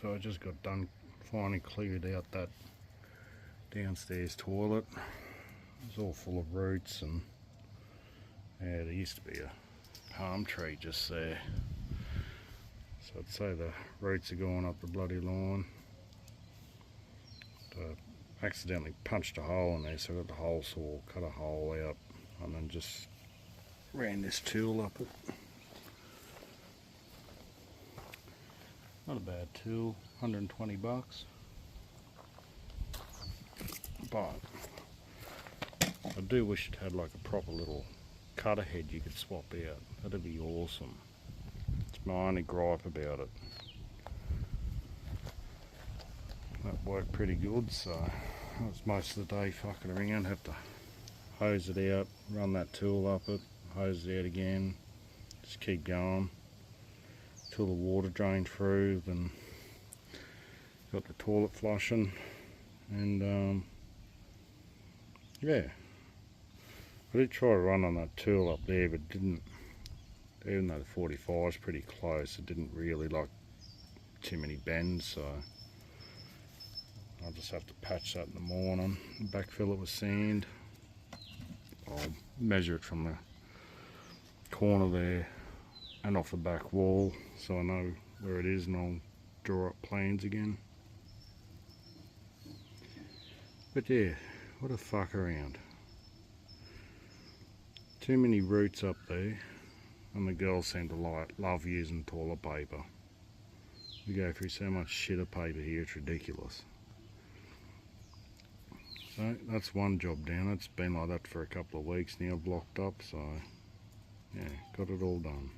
So I just got done, finally cleared out that downstairs toilet. It was all full of roots, and yeah, there used to be a palm tree just there. So I'd say the roots are going up the bloody lawn. I accidentally punched a hole in there, so I got the hole saw, cut a hole out, and then just ran this tool up it. Not a bad tool, 120 bucks. But I do wish it had like a proper little cutter head you could swap out. That'd be awesome. It's my only gripe about it. That worked pretty good, so that was most of the day fucking around. Have to hose it out, run that tool up it, hose it out again, just keep going till the water drained through. Then got the toilet flushing, and yeah, I did try to run on that tool up there, but didn't. Even though the 45 is pretty close, it didn't really like too many bends, so I'll just have to patch that in the morning, backfill it with sand. I'll measure it from the corner there and off the back wall, so I know where it is, and I'll draw up plans again. But yeah, what a fuck around. Too many roots up there, and the girls seem to love using toilet paper. We go through so much shit of paper here, it's ridiculous. So that's one job down. It's been like that for a couple of weeks now, blocked up, so yeah, got it all done.